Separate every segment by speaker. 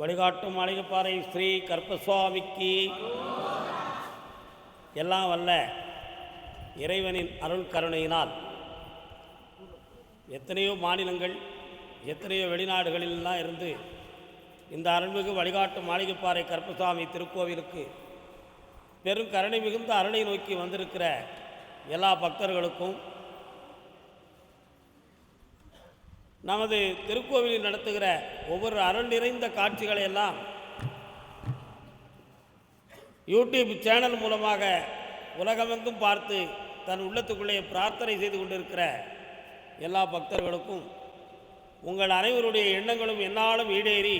Speaker 1: வழிகாட்டும் மாளிகைப்பாறை ஸ்ரீ கருப்பசுவாமிக்கு எல்லாம் வல்ல இறைவனின் அருள் கருணையினால் எத்தனையோ மாநிலங்கள் எத்தனையோ வெளிநாடுகளிலெல்லாம் இருந்து இந்த அருள்மிகு வழிகாட்டும் மாளிகைப்பாறை கருப்பசுவாமி திருக்கோவிலுக்கு பெரும் கருணை மிகுந்த அருளை நோக்கி வந்திருக்கிற எல்லா பக்தர்களுக்கும் நமது திருக்கோவிலில் நடத்துகிற ஒவ்வொரு அருள் நிறைந்த காட்சிகளை எல்லாம் யூடியூப் சேனல் மூலமாக உலகமெங்கும் பார்த்து தன் உள்ளத்துக்குள்ளே பிரார்த்தனை செய்து கொண்டிருக்கிற எல்லா பக்தர்களுக்கும் உங்கள் அனைவருடைய எண்ணங்களும் எந்நாளும் ஈடேறி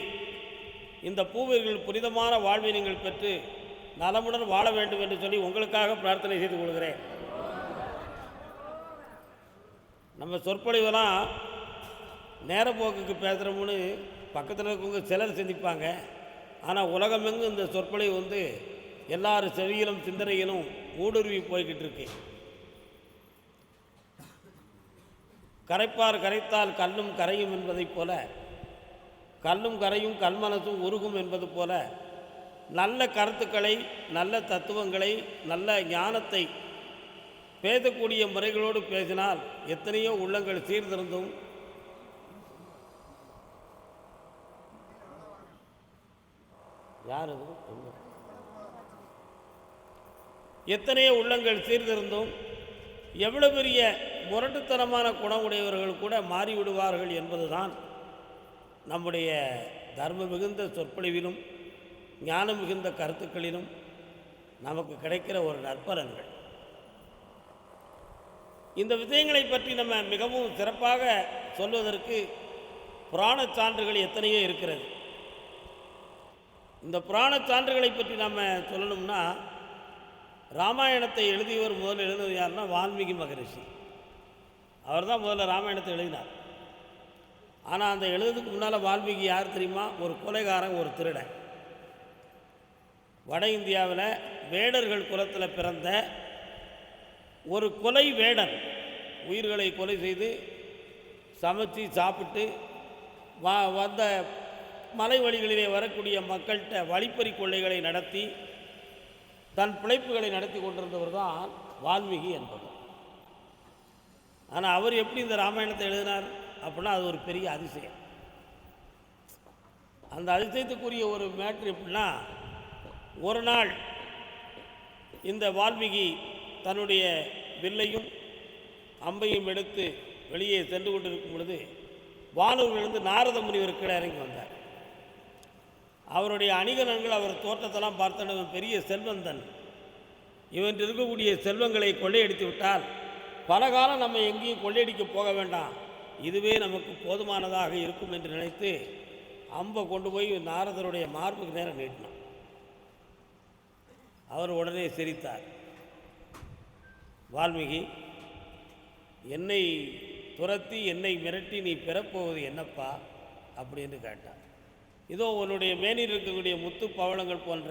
Speaker 1: இந்த பூவிர்கள் புனிதமான வாழ்வை நீங்கள் பெற்று நலமுடன் வாழ வேண்டும் என்று சொல்லி உங்களுக்காக பிரார்த்தனை செய்து கொள்கிறேன். நம்ம சொற்பொழிவெல்லாம் நேரப்போக்குக்கு பேசுகிறோம்னு பக்கத்தில் இருக்கவங்க சிலர் சிந்திப்பாங்க. ஆனால் உலகமெங்கும் இந்த சொற்பொழிவு எல்லாரும் செவியிலும் சிந்தனையிலும் ஊடுருவி போய்கிட்டு இருக்கு. கரைப்பார் கரைத்தால் கல்லும் கரையும் என்பதைப் போல, கல்லும் கரையும் கல்மனசும் உருகும் என்பது போல, நல்ல கருத்துக்களை, நல்ல தத்துவங்களை, நல்ல ஞானத்தை பேசக்கூடிய முறைகளோடு பேசினால் எத்தனையோ உள்ளங்கள் சீர்திருந்தும் எத்தனையோ உள்ளங்கள் சீர்திருந்தும் எவ்வளவு பெரிய முரட்டுத்தனமான குணமுடையவர்கள் கூட மாறிவிடுவார்கள் என்பதுதான் நம்முடைய தர்ம மிகுந்த சொற்பொழிவிலும் ஞானம் மிகுந்த கருத்துக்களிலும் நமக்கு கிடைக்கிற ஒரு நற்பலன்கள். இந்த விஷயங்களை பற்றி நம்ம மிகவும் சிறப்பாக சொல்வதற்கு புராண சான்றுகள் எத்தனையோ இருக்கிறது. இந்த புராண சான்றுகளை பற்றி நம்ம சொல்லணும்னா, ராமாயணத்தை எழுதியவர் முதல்ல எழுதுவது யாருன்னா வால்மீகி மகரிஷி. அவர் தான் முதல்ல ராமாயணத்தை எழுதினார். ஆனால் அந்த எழுதுறதுக்கு முன்னால் வால்மீகி யார் தெரியுமா? ஒரு கொலைகாரன், ஒரு திருடன். வட இந்தியாவில் வேடர்கள் குலத்தில் பிறந்த ஒரு கொலை வேடன், உயிர்களை கொலை செய்து சமைச்சு சாப்பிட்டு வந்த மலை வழிகளிலே வரக்கூடிய மக்கள்கிட்ட வழிப்பறி கொள்ளைகளை நடத்தி தன் பிழைப்புகளை நடத்தி கொண்டிருந்தவர் தான் வால்மீகி என்பவர். ஆனால் அவர் எப்படி இந்த ராமாயணத்தை எழுதினார் அப்படின்னா அது ஒரு பெரிய அதிசயம். அந்த அதிசயத்துக்குரிய ஒரு மேட்ரு எப்படின்னா, ஒரு நாள் இந்த வால்மீகி தன்னுடைய வில்லையும் அம்பையும் எடுத்து வெளியே சென்று கொண்டிருக்கும் பொழுது வானூரிலிருந்து நாரத முனிவர் கீழே இறங்கி வந்தார். அவருடைய அணிகலன்கள், அவர் தோற்றத்தெல்லாம் பார்த்தவன் பெரிய செல்வந்தன். இவன் இருக்கக்கூடிய செல்வங்களை கொள்ளையடித்து விட்டால் பல காலம் நம்ம எங்கேயும் கொள்ளையடிக்க போக வேண்டாம், இதுவே நமக்கு போதுமானதாக இருக்கும் என்று நினைத்து அம்பை கொண்டு போய் நாரதருடைய மார்புக்கு நேரம் நீட்டினான். அவர் உடனே சிரித்தார். வால்மீகி, என்னை துரத்தி என்னை மிரட்டி நீ பெறப்போவது என்னப்பா அப்படின்னு கேட்டார். இதோ உன்னுடைய மேனில் இருக்கக்கூடிய முத்து பவளங்கள் போன்ற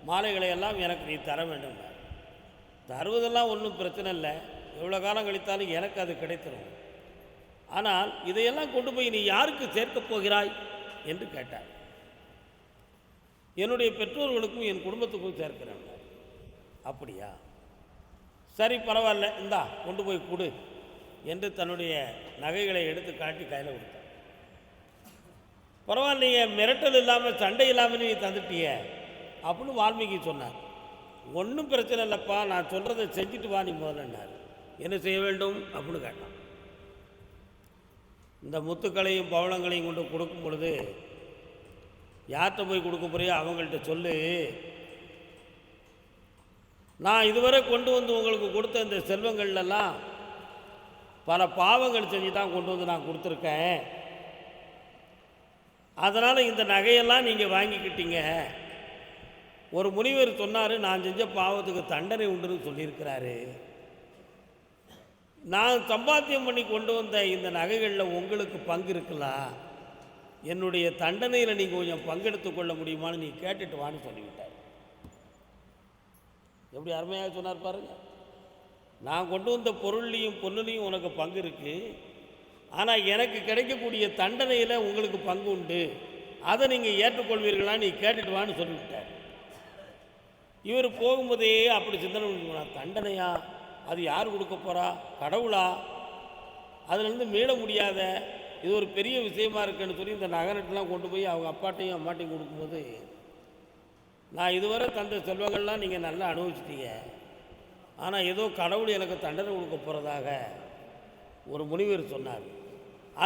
Speaker 1: மாலைகளை எல்லாம் எனக்கு நீ தர வேண்டும். தருவதெல்லாம் ஒன்றும் பிரச்சனை இல்லை, எவ்வளோ காலம் கழித்தாலும் எனக்கு அது கிடைத்திடும். ஆனால் இதையெல்லாம் கொண்டு போய் நீ யாருக்கு சேர்க்கப் போகிறாய் என்று கேட்டார். என்னுடைய பெற்றோர்களுக்கும் என் குடும்பத்துக்கும் சேர்க்கிறேன். அப்படியா, சரி பரவாயில்ல, இந்தா கொண்டு போய் கொடு என்று தன்னுடைய நகைகளை எடுத்து காட்டி கையில் கொடுத்தார். பரவாயில்லையே, மிரட்டல் இல்லாமல் சண்டை இல்லாமல் நீ தந்துட்டிய அப்படின்னு வால்மீகி சொன்னார். ஒன்றும் பிரச்சனை இல்லைப்பா, நான் சொல்கிறத செஞ்சுட்டு வா நீ முதல்லன்னார். என்ன செய்ய வேண்டும் அப்படின்னு கேட்டான். இந்த முத்துக்களையும் பவளங்களையும் கொண்டு கொடுக்கும் பொழுது யார்கிட்ட போய் கொடுக்க போறியோ அவங்கள்ட்ட சொல்லு, நான் இதுவரை கொண்டு வந்து உங்களுக்கு கொடுத்த இந்த செல்வங்கள்லாம் பல பாவங்கள் செஞ்சு தான் கொண்டு வந்து நான் கொடுத்துருக்கேன். அதனால் இந்த நகையெல்லாம் நீங்கள் வாங்கிக்கிட்டீங்க. ஒரு முனிவர் சொன்னார், நான் செஞ்ச பாவத்துக்கு தண்டனை உண்டுன்னு சொல்லியிருக்கிறாரு. நான் சம்பாத்தியம் பண்ணி கொண்டு வந்த இந்த நகைகளில் உங்களுக்கு பங்கு இருக்கலாம், என்னுடைய தண்டனையில் நீங்கள் கொஞ்சம் பங்கெடுத்து கொள்ள முடியுமான்னு நீ கேட்டுட்டு வான்னு சொல்லிவிட்டார். எப்படி அருமையாக சொன்னார் பாருங்க. நான் கொண்டு வந்த பொருள்லையும் பொருளையும் உனக்கு பங்கு இருக்குது, ஆனால் எனக்கு கிடைக்கக்கூடிய தண்டனையில் உங்களுக்கு பங்கு உண்டு, அதை நீங்கள் ஏற்றுக்கொள்வீர்களான்னு நீ கேட்டுட்டு வான்னு சொல்லிவிட்டார். இவர் போகும்போதே அப்படி சிந்தனை பண்ணிக்கணும், தண்டனையா, அது யார் கொடுக்க போகிறா, கடவுளா, அதுலேருந்து மீள முடியாத, இது ஒரு பெரிய விஷயமா இருக்குன்னு சொல்லி இந்த நகரத்தெலாம் கொண்டு போய் அவங்க அப்பாட்டையும் அம்மாட்டையும் கொடுக்கும்போது, நான் இதுவரை தந்த செல்வங்கள்லாம் நீங்கள் நல்லா அனுபவிச்சிட்டீங்க, ஆனால் ஏதோ கடவுள் எனக்கு தண்டனை கொடுக்க போகிறதாக ஒரு முனிவர் சொன்னார்,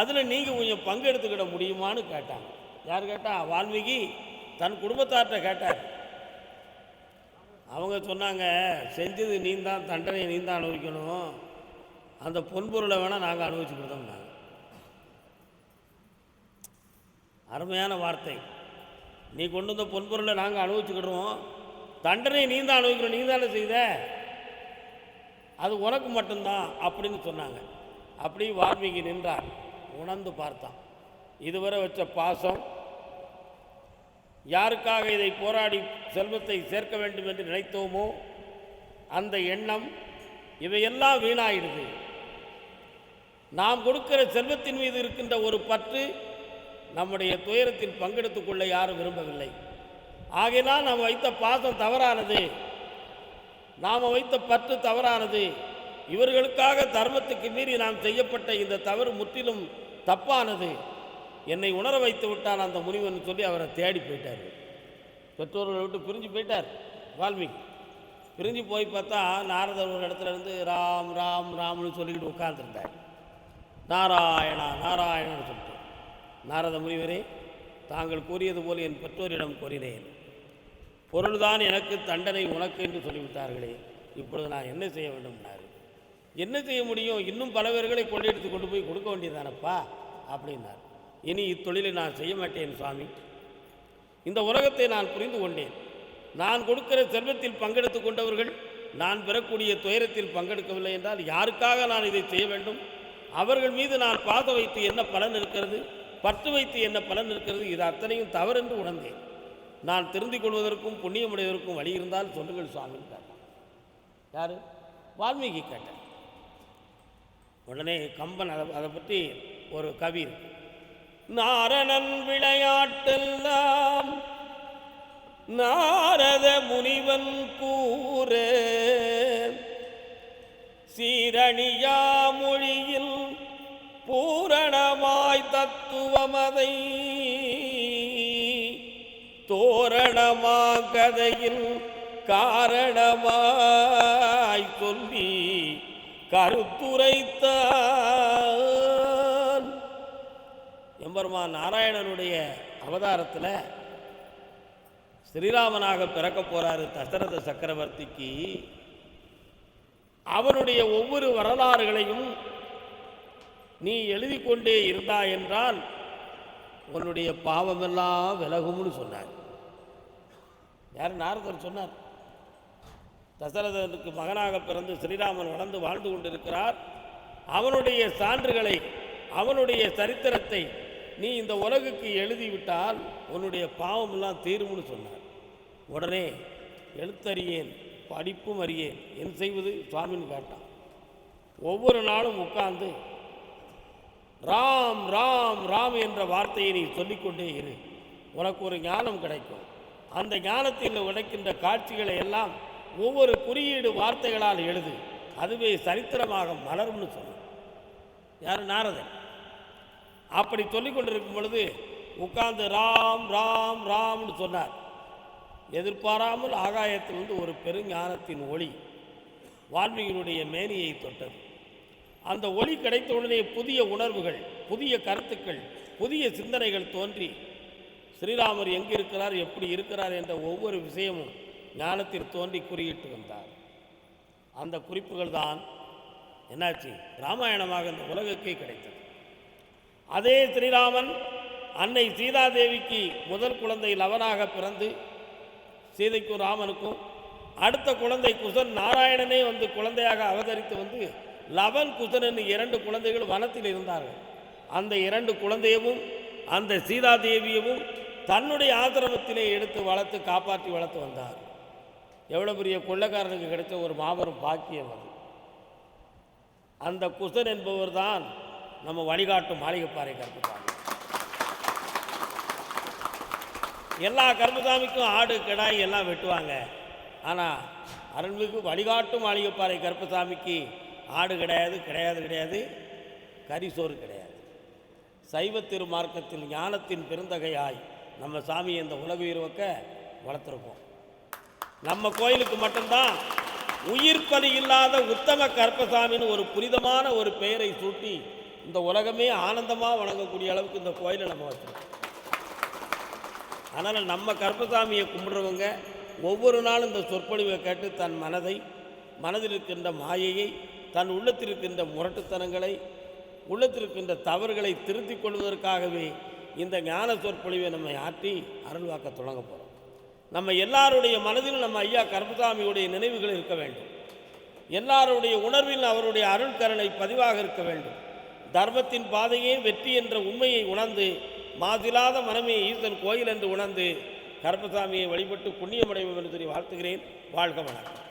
Speaker 1: அதில் நீங்கள் கொஞ்சம் பங்கெடுத்துக்கிட முடியுமான்னு கேட்டாங்க. யார் கேட்டா? வால்மீகி தன் குடும்பத்தார்கிட்ட கேட்டார். அவங்க சொன்னாங்க, செஞ்சது நீ தான், தண்டனையை நீ தான் அனுபவிக்கணும், அந்த பொன்பொருளை வேணால் நாங்கள் அனுபவிச்சுக்கிட்டோம்னாங்க. அருமையான வார்த்தை. நீ கொண்டு வந்த பொன்பொருளை நாங்கள் அனுபவிச்சுக்கிடுவோம், தண்டனையை நீ தான் அனுபவிக்கணும், நீ தானே செய்த, அது உனக்கு மட்டும்தான் அப்படின்னு சொன்னாங்க. அப்படி வால்மீகி நின்றார், உணர்ந்து பார்த்தான். இதுவரை வச்ச பாசம், யாருக்காக இதை போராடி செல்வத்தை சேர்க்க வேண்டும் என்று நினைத்தோமோ அந்த எண்ணம், இவையெல்லாம் வீணாயிடுது. நாம் கொடுக்கிற செல்வத்தின் மீது இருக்கின்ற ஒரு பற்று நம்முடைய துயரத்தில் பங்கெடுத்துக் கொள்ள யாரும் விரும்பவில்லை. ஆகையினால் நாம் வைத்த பாசம் தவறானது, நாம் வைத்த பற்று தவறானது, இவர்களுக்காக தர்மத்துக்கு மீறி நாம் செய்யப்பட்ட இந்த தவறு முற்றிலும் தப்பானது, என்னை உணர வைத்து விட்டான் அந்த முனிவன் சொல்லி அவரை தேடி போயிட்டார். பெற்றோர்களை விட்டு பிரிஞ்சு போயிட்டார் வால்மீகி. பிரிஞ்சு போய் பார்த்தா நாரதர் ஒரு இடத்துல இருந்து ராம் ராம் ராம்னு சொல்லிக்கிட்டு உட்கார்ந்துருந்தார். நாராயணா நாராயணன்னு சொல்லிட்டு, நாரத முனிவரே, தாங்கள் கூறியது போல் என் பெற்றோரிடம் கூறினேன், பொருள்தான் எனக்கு, தண்டனை உனக்கு என்று சொல்லிவிட்டார்களே, இப்பொழுது நான் என்ன செய்ய வேண்டும்னாரு. என்ன செய்ய முடியும், இன்னும் பல பேர்களை கொள்ளையடித்து கொண்டு போய் கொடுக்க வேண்டியதானப்பா அப்படின்னார். இனி இத்தொழிலை நான் செய்ய மாட்டேன் சுவாமி, இந்த உலகத்தை நான் புரிந்து கொண்டேன், நான் கொடுக்கிற செல்வத்தில் பங்கெடுத்து கொண்டவர்கள் நான் பெறக்கூடிய துயரத்தில் பங்கெடுக்கவில்லை என்றால் யாருக்காக நான் இதை செய்ய வேண்டும், அவர்கள் மீது நான் பாசம் வைத்து என்ன பலன் இருக்கிறது, பற்று வைத்து என்ன பலன் இருக்கிறது, இது அத்தனையும் தவறென்று உணர்ந்தேன். நான் திருந்திக் கொள்வதற்கும் புண்ணியமுடையதற்கும் வழி இருந்தால் சொல்லுங்கள் சுவாமின்னு கேட்டான். யார்? வால்மீகி கேட்டார். உடனே கம்பன் அதை பற்றி ஒரு கவி இருக்கு. நாரணன் விளையாட்டெல்லாம் நாரத முனிவன் கூற, சீரணியா மொழியில் பூரணமாய் தத்துவமதை, தோரணமா கதையில் காரணமாய் சொல்லி கருத்துரைத்தான். எம்பெருமான் நாராயணனுடைய அவதாரத்தில் ஸ்ரீராமனாக பிறக்க போறாரு தசரத சக்கரவர்த்திக்கு. அவனுடைய ஒவ்வொரு வரலாறுகளையும் நீ எழுதி கொண்டே இருந்தாய் என்றால் உன்னுடைய பாவமெல்லாம் விலகும்னு சொன்னார். யார்? நாரதர் சொன்னார். தசரதனுக்கு மகனாக பிறந்து ஸ்ரீராமன் வளர்ந்து வாழ்ந்து கொண்டிருக்கிறார். அவனுடைய சான்றுகளை, அவனுடைய சரித்திரத்தை நீ இந்த உலகுக்கு எழுதிவிட்டால் உன்னுடைய பாவமெல்லாம் தீரும்னு சொன்னார். உடனே எழுத்தறியேன், படிப்பும் அறியேன், என் செய்வது சுவாமின்னு கேட்டான். ஒவ்வொரு நாளும் உட்கார்ந்து ராம் ராம் ராம் என்ற வார்த்தையை நீ சொல்லிக்கொண்டே இரு, உனக்கு ஒரு ஞானம் கிடைக்கும். அந்த ஞானத்தில் கிடைக்கின்ற காட்சிகளை எல்லாம் ஒவ்வொரு குறியீடு வார்த்தைகளால் எழுது, அதுவே சரித்திரமாக மலரும்னு சொன்ன. யார்? நாரதன். அப்படி சொல்லிக் கொண்டிருக்கும் பொழுது உட்கார்ந்து ராம் ராம் ராம்னு சொன்னார். எதிர்பாராமல் ஆகாயத்திலிருந்து ஒரு பெருஞானத்தின் ஒளி வால்மீகியினுடைய மேனியை தொட்டது. அந்த ஒளி கிடைத்த உடனே புதிய உணர்வுகள், புதிய கருத்துக்கள், புதிய சிந்தனைகள் தோன்றி ஸ்ரீராமர் எங்கே இருக்கிறார், எப்படி இருக்கிறார் என்ற ஒவ்வொரு விஷயமும் ஞானத்தில் தோன்றி குறியிட்டு வந்தார். அந்த குறிப்புகள் தான் என்னாச்சு, ராமாயணமாக இந்த உலகுக்கே கிடைத்தது. அதே ஸ்ரீராமன் அன்னை சீதாதேவிக்கு முதல் குழந்தை லவனாக பிறந்து, சீதைக்கும் ராமனுக்கும் அடுத்த குழந்தை குசன் நாராயணனே வந்து குழந்தையாக அவதரித்து வந்து லவன் குசன் என்று 2 குழந்தைகள் வனத்தில் இருந்தார்கள். அந்த 2 குழந்தையவும் அந்த சீதாதேவியவும் தன்னுடைய ஆசிரமத்திலே எடுத்து வளர்த்து காப்பாற்றி வளர்த்து வந்தார். எவ்வளோ பெரிய கொள்ளைக்காரனுக்கு கிடைச்ச ஒரு மாபெரும் பாக்கியம் அது. அந்த குசன் என்பவர் தான் நம்ம வழிகாட்டும் மாளிகைப்பாறை கருத்துப்பாங்க. எல்லா கருப்பசாமிக்கும் ஆடு கிடாய் எல்லாம் வெட்டுவாங்க. ஆனால் அருள்மிகு வழிகாட்டும் மாளிகைப்பாறை கருப்பசாமிக்கு ஆடு கிடையாது, கிடையாது, கிடையாது, கரிசோறு கிடையாது. சைவ திருமார்க்கத்தில் ஞானத்தின் பெருந்தகையாய் நம்ம சாமியை இந்த உலக உயிர்வக்க வளர்த்துருக்கோம். நம்ம கோயிலுக்கு மட்டும்தான் உயிர் பலி இல்லாத உத்தம கருப்பசாமின்னு ஒரு புனிதமான ஒரு பெயரை சூட்டி இந்த உலகமே ஆனந்தமாக வணங்கக்கூடிய அளவுக்கு இந்த கோயிலை நம்ம வச்சுருக்கோம். அதனால் நம்ம கருப்பசாமியை கும்பிடுறவங்க ஒவ்வொரு நாளும் இந்த சொற்பொழிவை கேட்டு தன் மனதில் இருக்கின்ற மாயையை, தன் உள்ளத்தில் இருக்கின்ற முரட்டுத்தனங்களை, உள்ளத்தில் இருக்கின்ற தவறுகளை திருத்திக் கொள்வதற்காகவே இந்த ஞான சொற்பொழிவை நம்மை ஆற்றி அருள்வாக்க தொடங்க போகிறோம். நம்ம எல்லாருடைய மனதிலும் நம்ம ஐயா கருப்பசாமியுடைய நினைவுகள் இருக்க வேண்டும். எல்லாருடைய உணர்வில் அவருடைய அருள் கருணை பதிவாக இருக்க வேண்டும். தர்மத்தின் பாதையே வெற்றி என்ற உண்மையை உணர்ந்து, மாசில்லாத மனமே ஈசன் கோயில் என்று உணர்ந்து கருப்பசாமியை வழிபட்டு புண்ணியமடைவோம் என்று சொல்லி வாழ்த்துகிறேன். வாழ்க வணக்கம்.